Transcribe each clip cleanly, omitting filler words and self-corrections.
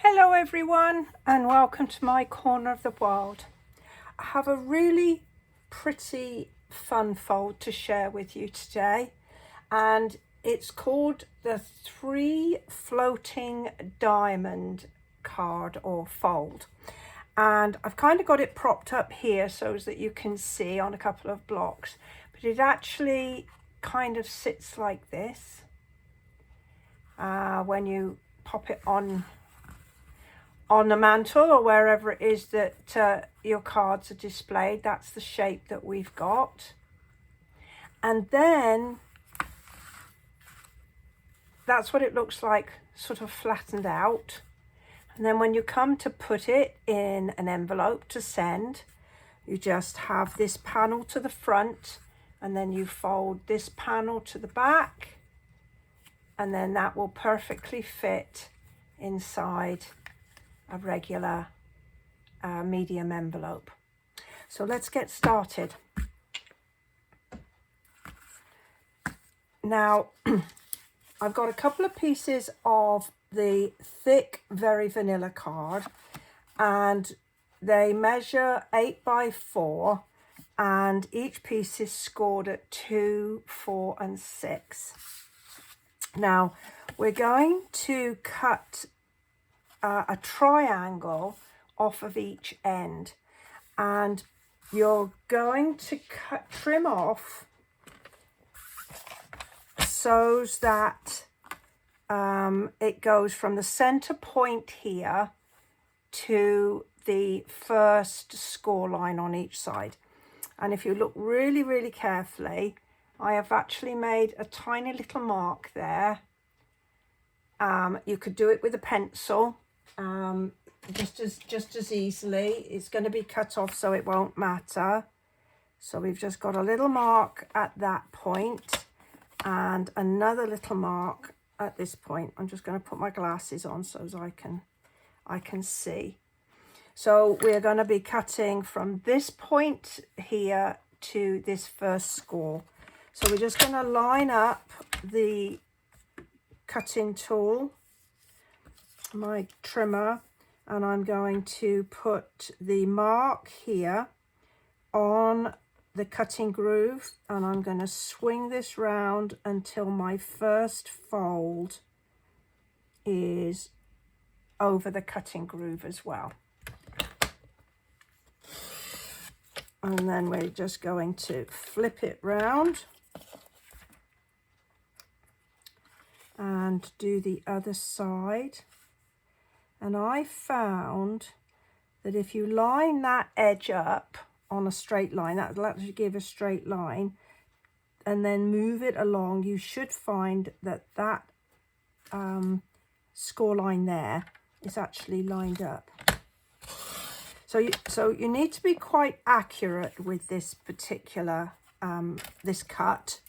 Hello everyone and welcome to my corner of the world. I have a really pretty fun fold to share with you today, and it's called the 3 Floating Diamond card or fold, and I've kind of got it propped up here so that you can see on a couple of blocks, but it actually kind of sits like this when you pop it on the mantle or wherever it is that your cards are displayed. That's the shape that we've got. And then that's what it looks like, sort of flattened out. And then when you come to put it in an envelope to send, you just have this panel to the front, and then you fold this panel to the back, and then that will perfectly fit inside a regular medium envelope. So let's get started. Now I've got a couple of pieces of the thick Very Vanilla card, and they measure 8 by 4, and each piece is scored at 2, 4 and 6. Now we're going to cut a triangle off of each end, and you're going to trim off so that it goes from the center point here to the first score line on each side. And if you look really carefully, I have actually made a tiny little mark there. You could do it with a pencil, just as easily. It's going to be cut off, so it won't matter. So we've just got a little mark at that point and another little mark at this point. I'm just going to put my glasses on so as I can see. So we're going to be cutting from this point here to this first score. So we're just going to line up the cutting tool, my trimmer, and I'm going to put the mark here on the cutting groove, and I'm going to swing this round until my first fold is over the cutting groove as well. And then we're just going to flip it round and do the other side. And I found that if you line that edge up on a straight line, that will actually give a straight line, and then move it along, you should find that that score line there is actually lined up. So you need to be quite accurate with this particular this cut,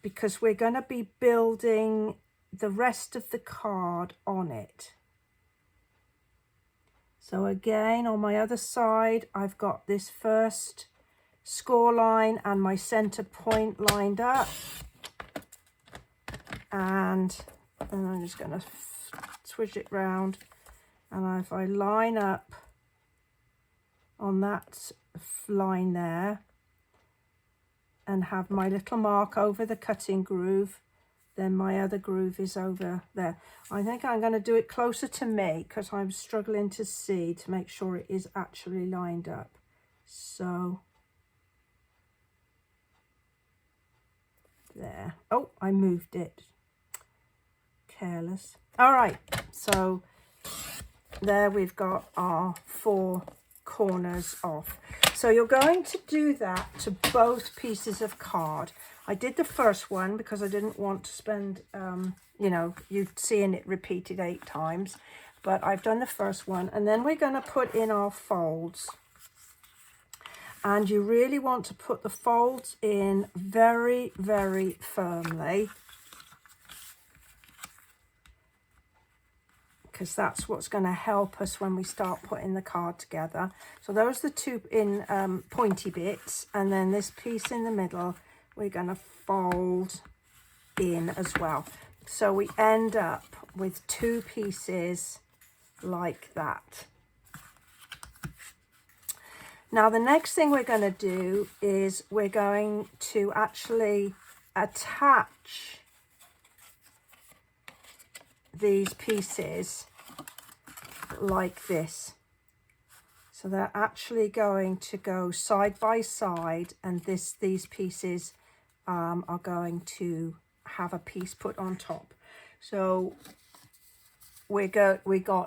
because we're going to be building the rest of the card on it. So again, on my other side, I've got this first score line and my center point lined up, and I'm just going to switch it round, and if I line up on that line there and have my little mark over the cutting groove, then my other groove is over there. I think I'm going to do it closer to me because I'm struggling to see, to make sure it is actually lined up. So there. Oh, I moved it. Careless. All right, so there we've got our 4 corners off. So you're going to do that to both pieces of card. I did the first one because I didn't want to spend, you seeing it repeated 8 times, but I've done the first one, and then we're going to put in our folds. And you really want to put the folds in very firmly, because that's what's going to help us when we start putting the card together. So those are the 2 in pointy bits, and then this piece in the middle we're going to fold in as well. So we end up with 2 pieces like that. Now the next thing we're going to do is we're going to actually attach these pieces like this. So they're actually going to go side by side, and these pieces are going to have a piece put on top. So we got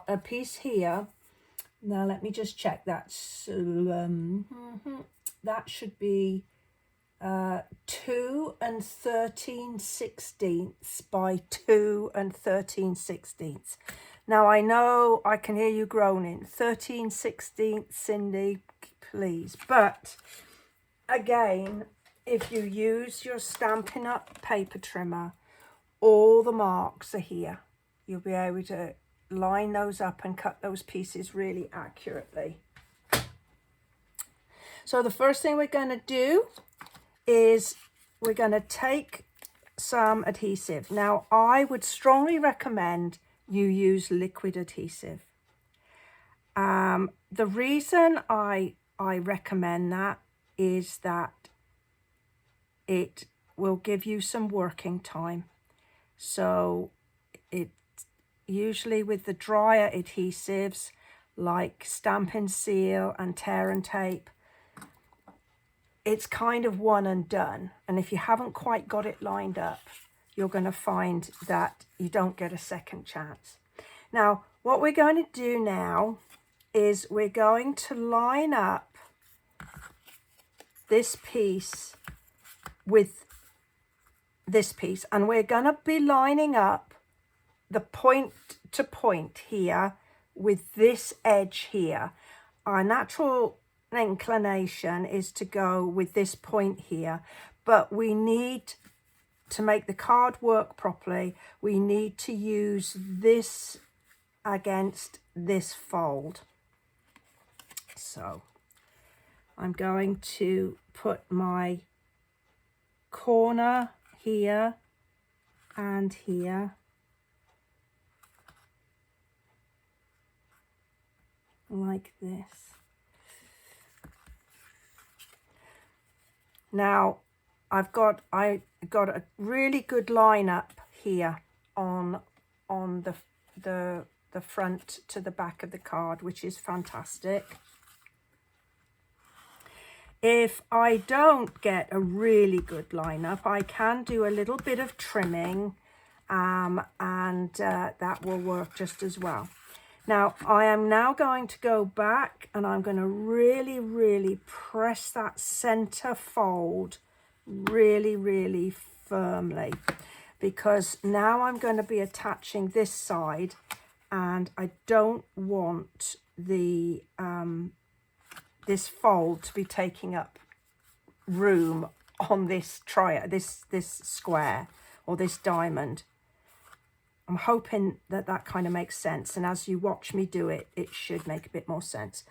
a piece here. Now let me just check that. That should be 2 13/16 by 2 13/16. Now I know I can hear you groaning, 13/16, Cindy, please. But again, if you use your Stampin' Up! Paper trimmer, all the marks are here. You'll be able to line those up and cut those pieces really accurately. So the first thing we're going to do is we're going to take some adhesive. Now I would strongly recommend you use liquid adhesive. The reason I recommend that is that it will give you some working time. So it usually with the drier adhesives like Stampin' Seal and Tear and Tape, it's kind of one and done. And if you haven't quite got it lined up, you're going to find that you don't get a second chance. Now, what we're going to do now is we're going to line up this piece with this piece, and we're going to be lining up the point to point here with this edge here. Our natural inclination is to go with this point here, but we need to make the card work properly. We need to use this against this fold. So I'm going to put my corner here and here, like this. Now I got a really good line up here on the front to the back of the card, which is fantastic. If I don't get a really good lineup, I can do a little bit of trimming, and that will work just as well. Now, I am now going to go back and I'm going to really, really press that center fold really, really firmly, because now I'm going to be attaching this side, and I don't want the this fold to be taking up room on this this square or this diamond. I'm hoping that that kind of makes sense, and as you watch me do it, it should make a bit more sense.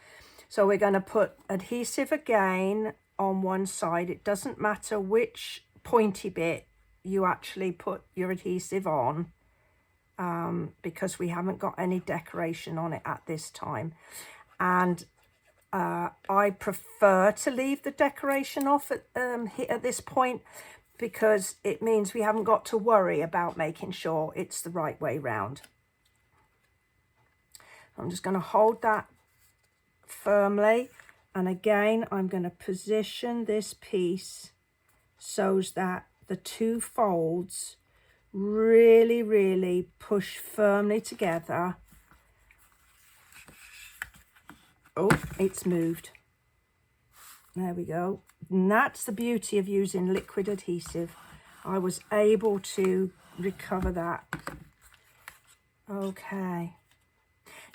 So we're going to put adhesive again on one side. It doesn't matter which pointy bit you actually put your adhesive on, because we haven't got any decoration on it at this time. And I prefer to leave the decoration off at this point, because it means we haven't got to worry about making sure it's the right way round. I'm just going to hold that firmly, and again I'm going to position this piece so that the two folds really, really push firmly together. Oh, it's moved. There we go. And that's the beauty of using liquid adhesive. I was able to recover that. Okay.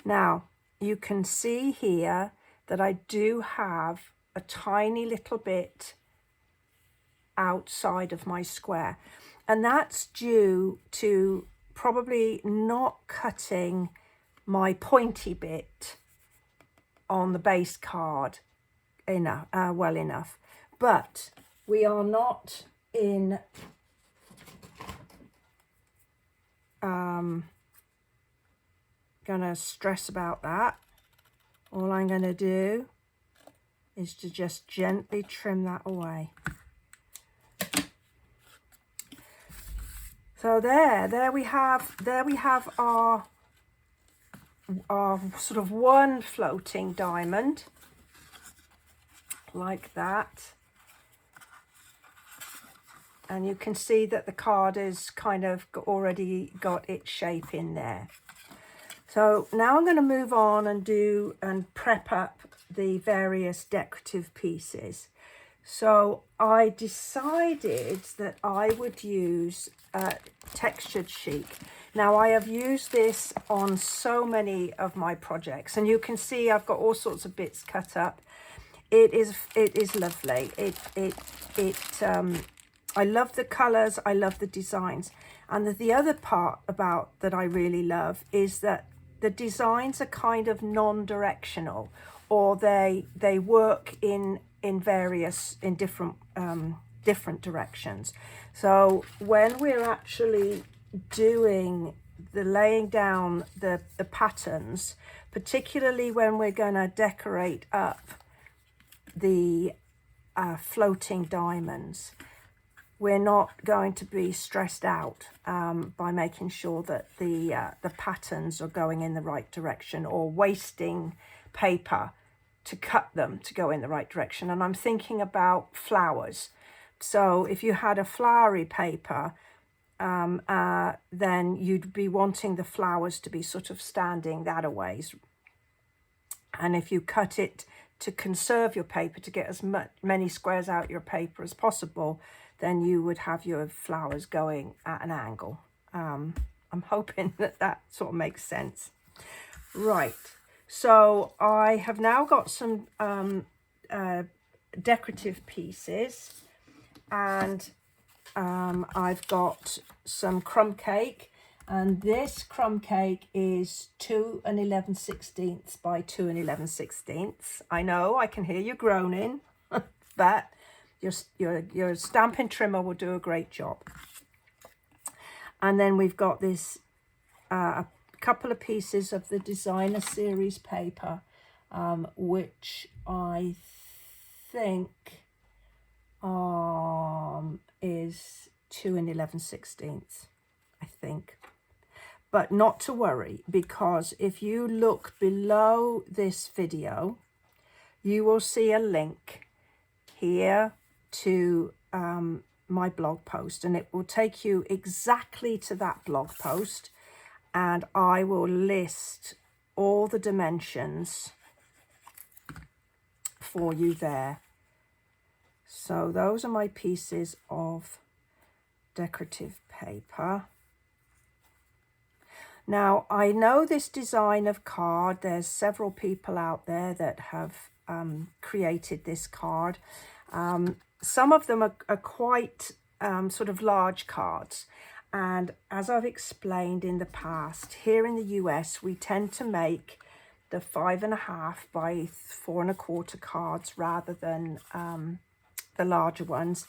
Now, you can see here that I do have a tiny little bit outside of my square. And that's due to probably not cutting my pointy bit on the base card well enough. But we are not in gonna stress about that. All I'm gonna do is to just gently trim that away. So there we have our sort of one floating diamond, like that. And you can see that the card is kind of already got its shape in there. So now I'm going to move on and prep up the various decorative pieces. So I decided that I would use a textured chic. Now I have used this on so many of my projects, and you can see I've got all sorts of bits cut up. It is lovely. I love the colors, I love the designs. And the other part about that I really love is that the designs are kind of non-directional, or they work in different directions. So when we're actually doing the laying down the patterns, particularly when we're going to decorate up the floating diamonds, we're not going to be stressed out by making sure that the patterns are going in the right direction, or wasting paper to cut them to go in the right direction. And I'm thinking about flowers. So if you had a flowery paper, then you'd be wanting the flowers to be sort of standing that a ways. And if you cut it to conserve your paper, to get as many squares out your paper as possible, then you would have your flowers going at an angle. I'm hoping that sort of makes sense. Right, so I have now got some decorative pieces, and I've got some crumb cake, and this crumb cake is 2 11/16 by 2 11/16. I know, I can hear you groaning, but your Stampin' Trimmer will do a great job. And then we've got this a couple of pieces of the Designer Series paper, which I think is 2 11/16, I think. But not to worry, because if you look below this video, you will see a link here to my blog post, and it will take you exactly to that blog post, and I will list all the dimensions for you there. So those are my pieces of decorative paper. Now, I know this design of card, there's several people out there that have created this card. Some of them are quite sort of large cards. And as I've explained in the past, here in the US, we tend to make the 5.5 by 4 1/4 cards rather than the larger ones,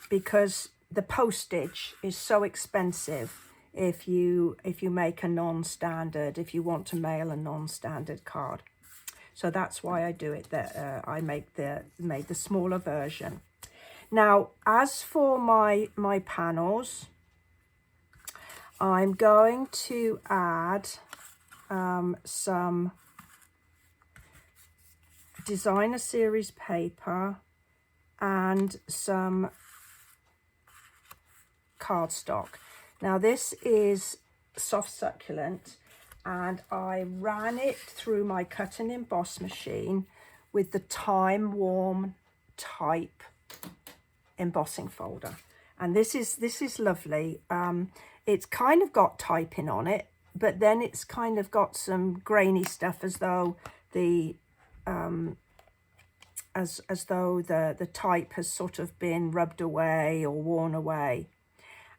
because the postage is so expensive if you make a non-standard, if you want to mail a non-standard card. So that's why I do it, that I made the smaller version. Now, as for my panels, I'm going to add some Designer Series paper and some cardstock. Now this is soft succulent, and I ran it through my cut and emboss machine with the Time Worn type embossing folder. And this is lovely. It's kind of got typing on it, but then it's kind of got some grainy stuff, as though the as though the type has sort of been rubbed away or worn away.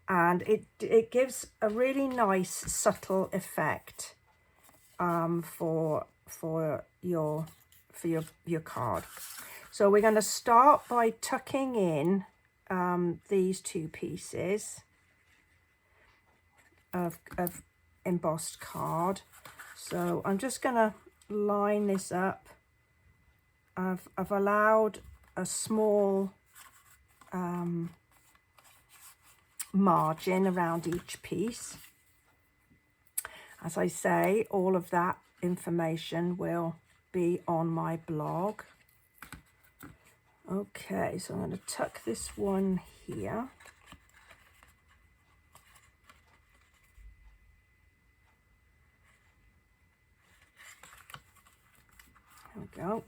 And it gives a really nice subtle effect for your card. So we're going to start by tucking in these two pieces of embossed card. So I'm just going to line this up. I've allowed a small margin around each piece. As I say, all of that information will be on my blog. Okay, so I'm going to tuck this one here. There we go.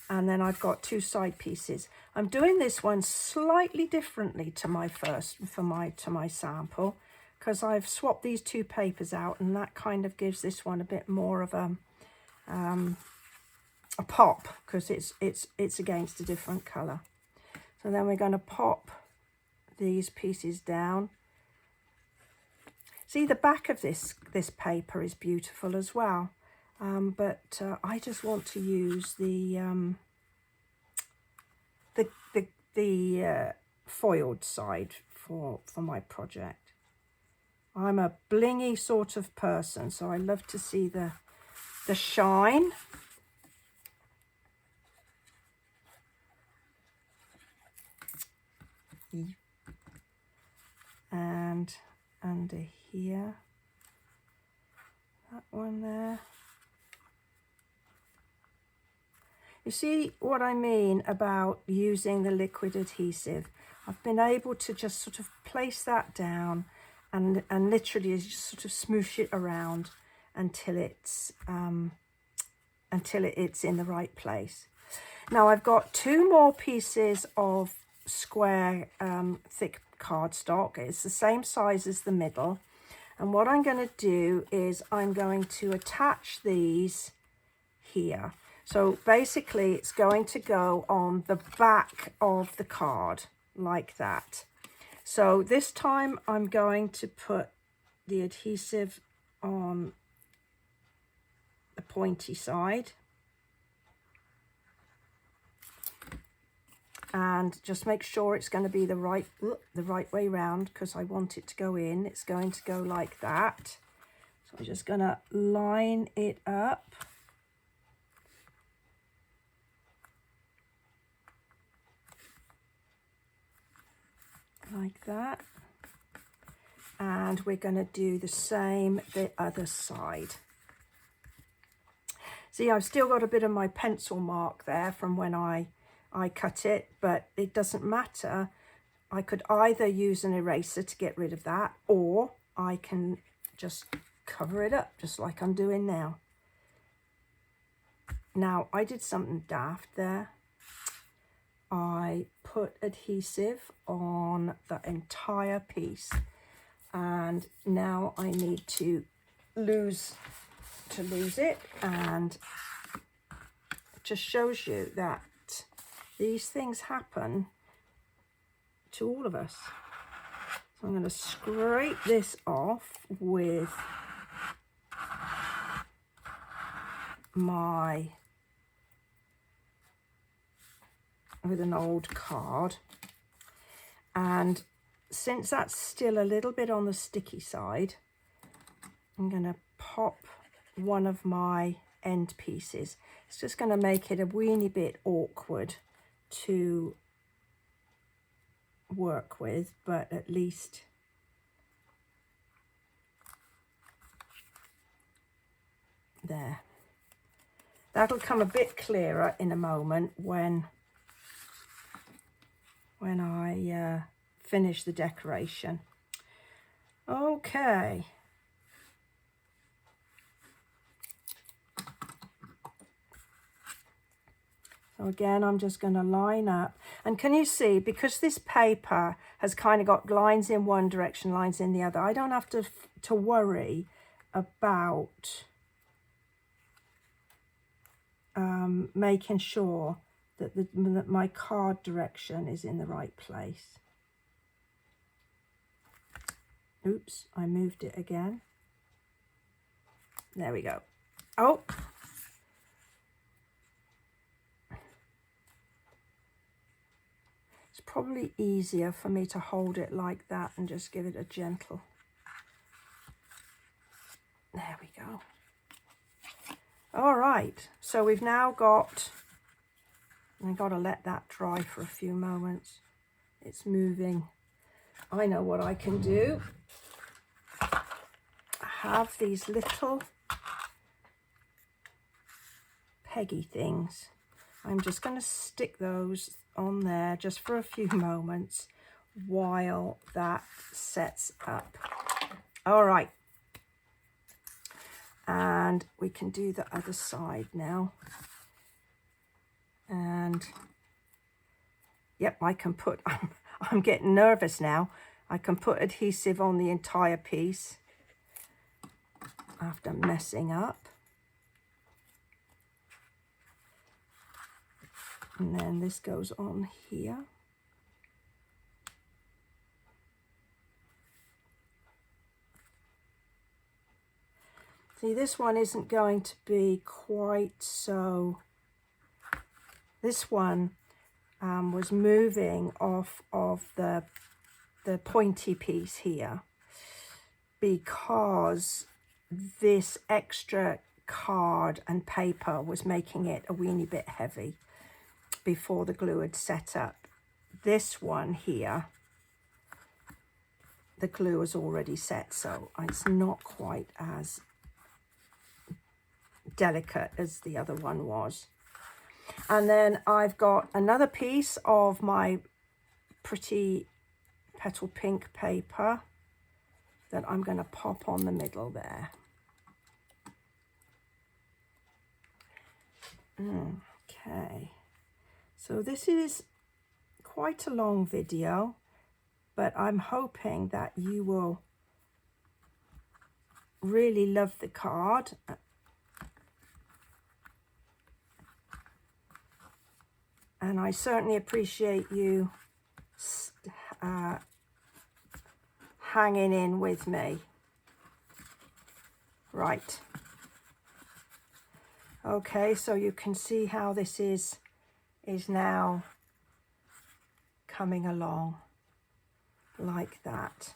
And then I've got two side pieces. I'm doing this one slightly differently to my first, to my sample, because I've swapped these two papers out, and that kind of gives this one a bit more of a pop, because it's against a different color. So then we're going to pop these pieces down. See, the back of this paper is beautiful as well. But I just want to use the foiled side for my project. I'm a blingy sort of person, so I love to see the shine. And under here, that one there. You see what I mean about using the liquid adhesive? I've been able to just sort of place that down and literally just sort of smoosh it around until it's in the right place. Now I've got two more pieces of square thick cardstock. It's the same size as the middle. And what I'm going to do is I'm going to attach these here. So basically it's going to go on the back of the card like that. So this time I'm going to put the adhesive on the pointy side. And just make sure it's going to be the right way round, because I want it to go in. It's going to go like that. So I'm just going to line it up. Like that. And we're going to do the same the other side. See, I've still got a bit of my pencil mark there from when I cut it, but it doesn't matter. I could either use an eraser to get rid of that, or I can just cover it up just like I'm doing now. Now, I did something daft there. I put adhesive on the entire piece, and now I need to lose it, and it just shows you that these things happen to all of us. So I'm going to scrape this off with an old card, and since that's still a little bit on the sticky side, I'm going to pop one of my end pieces. It's just going to make it a weeny bit awkward to work with, but at least there. That'll come a bit clearer in a moment when I finish the decoration. Okay. So again, I'm just going to line up. And can you see, because this paper has kind of got lines in one direction, lines in the other, I don't have to worry about making sure that my card direction is in the right place. Oops, I moved it again. There we go. Oh! It's probably easier for me to hold it like that and just give it a gentle. There we go. All right, so we've now got, I've got to let that dry for a few moments. It's moving. I know what I can do. I have these little peggy things. I'm just going to stick those on there just for a few moments while that sets up. All right. And we can do the other side now. And yep, I can put, I'm getting nervous now. I can put adhesive on the entire piece after messing up. And then this goes on here. See, this one isn't going to be quite so, this one was moving off of the pointy piece here because this extra card and paper was making it a weeny bit heavy before the glue had set up. This one here, the glue is already set, so it's not quite as delicate as the other one was. And then I've got another piece of my pretty petal pink paper that I'm going to pop on the middle there. Okay, so this is quite a long video, but I'm hoping that you will really love the card. And I certainly appreciate you hanging in with me. Right. Okay, so you can see how this is now coming along like that.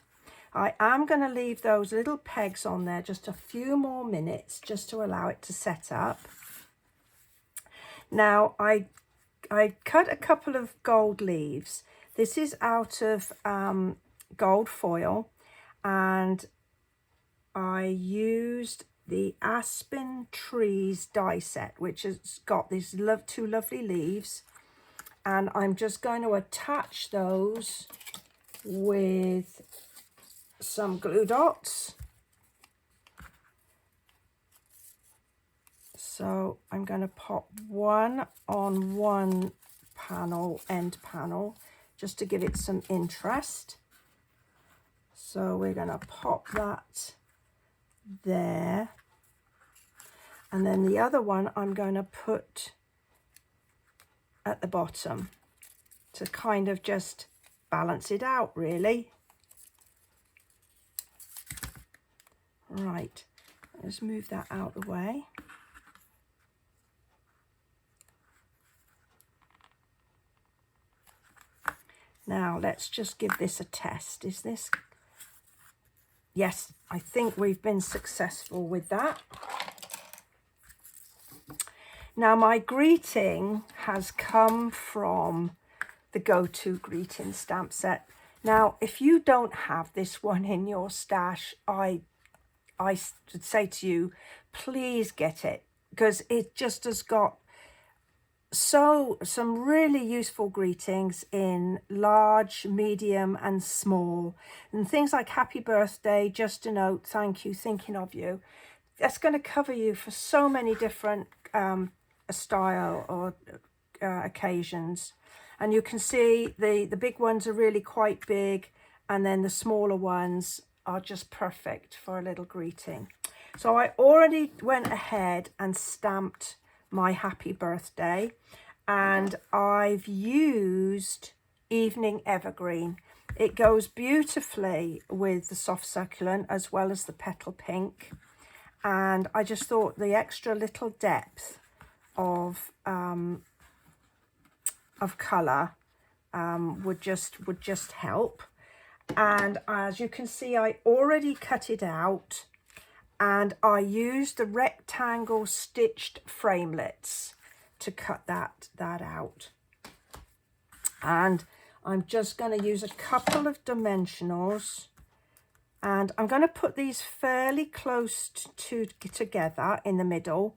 I am going to leave those little pegs on there just a few more minutes just to allow it to set up. Now, I cut a couple of gold leaves. This is out of gold foil, and I used the Aspen Trees die set, which has got these two lovely leaves, and I'm just going to attach those with some glue dots. So I'm going to pop one on one panel, end panel, just to give it some interest. So we're going to pop that there. And then the other one I'm going to put at the bottom to kind of just balance it out, really. Right, let's move that out of the way. Now, let's just give this a test. Is this... Yes, I think we've been successful with that. Now, my greeting has come from the Go-To Greeting stamp set. Now, if you don't have this one in your stash, I should say to you, please get it, because it just has got some really useful greetings in large, medium and small, and things like happy birthday, just a note, thank you, thinking of you. That's going to cover you for so many different style or occasions. And you can see the big ones are really quite big, and then the smaller ones are just perfect for a little greeting. So I already went ahead and stamped my happy birthday, and I've used Evening Evergreen. It goes beautifully with the soft succulent as well as the petal pink, and I just thought the extra little depth of colour would just help. And as you can see, I already cut it out, and I used the rectangle stitched framelits to cut that out. And I'm just going to use a couple of dimensionals, and I'm going to put these fairly close together in the middle,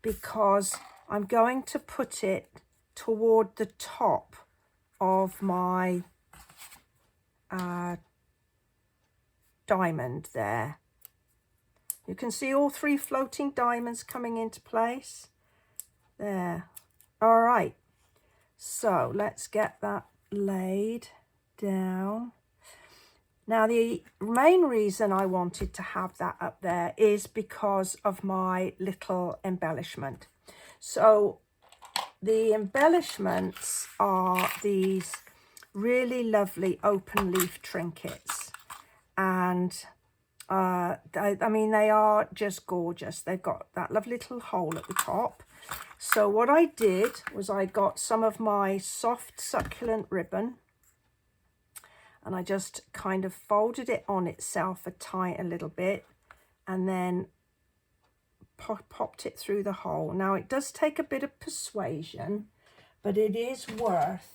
because I'm going to put it toward the top of my diamond there. You can see all 3 floating diamonds coming into place there. All right, so let's get that laid down. Now, the main reason I wanted to have that up there is because of my little embellishment. So the embellishments are these really lovely open leaf trinkets, and I mean, they are just gorgeous. They've got that lovely little hole at the top. So what I did was I got some of my soft succulent ribbon, and I just kind of folded it on itself a little bit, and then popped it through the hole. Now, it does take a bit of persuasion, but it is worth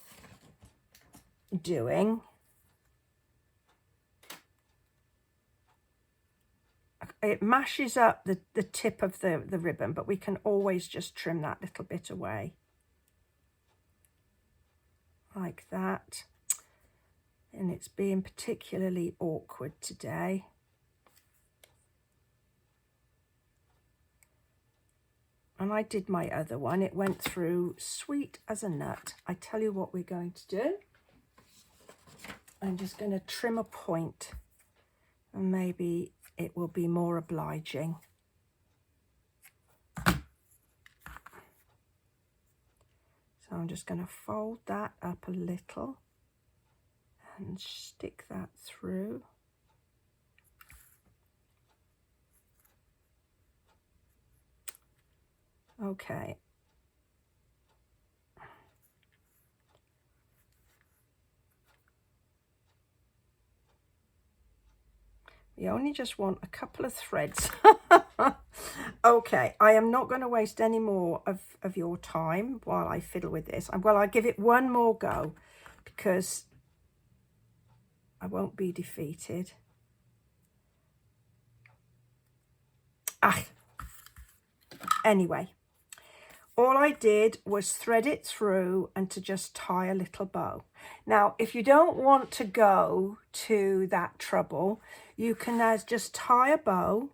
doing. It mashes up the tip of the ribbon, but we can always just trim that little bit away. Like that. And it's being particularly awkward today. And I did my other one. It went through sweet as a nut. I tell you what we're going to do. I'm just going to trim a point, and maybe it will be more obliging. So I'm just going to fold that up a little and stick that through. Okay. You only just want a couple of threads. Okay, I am not going to waste any more of your time while I fiddle with this. Well, I'll give it one more go, because I won't be defeated. Anyway, all I did was thread it through and to just tie a little bow. Now, if you don't want to go to that trouble, you can just tie a bow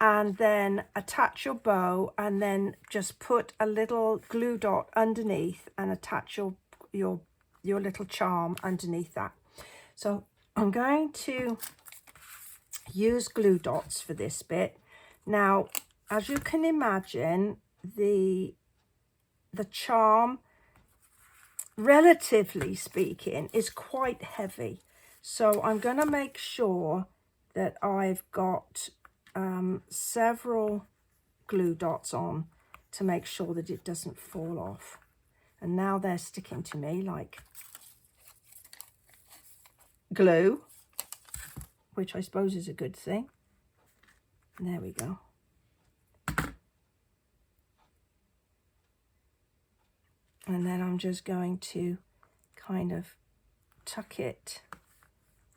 and then attach your bow, and then just put a little glue dot underneath and attach your little charm underneath that. So I'm going to use glue dots for this bit. Now, as you can imagine, the charm, relatively speaking, is quite heavy. So I'm going to make sure that I've got several glue dots on to make sure that it doesn't fall off. And now they're sticking to me like glue, which I suppose is a good thing. And there we go. And then I'm just going to kind of tuck it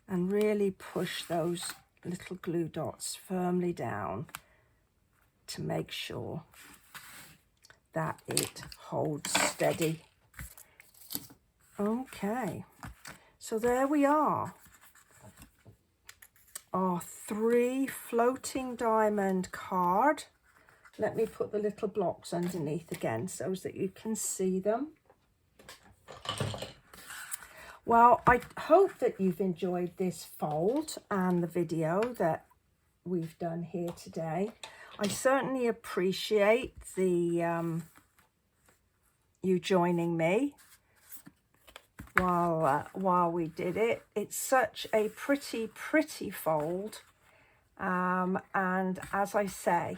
and really push those little glue dots firmly down to make sure that it holds steady. Okay, so there we are. Our 3 floating diamond card. Let me put the little blocks underneath again so that you can see them. Well, I hope that you've enjoyed this fold and the video that we've done here today. I certainly appreciate the you joining me while we did it. It's such a pretty fold, and as I say,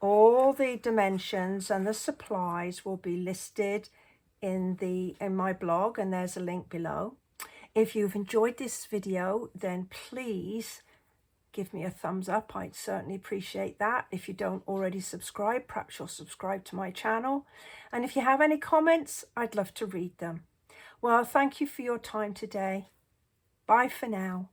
all the dimensions and the supplies will be listed in my blog, and there's a link below. If you've enjoyed this video, then please give me a thumbs up. I'd certainly appreciate that. If you don't already subscribe, perhaps you'll subscribe to my channel. And if you have any comments, I'd love to read them. Well, thank you for your time today. Bye for now.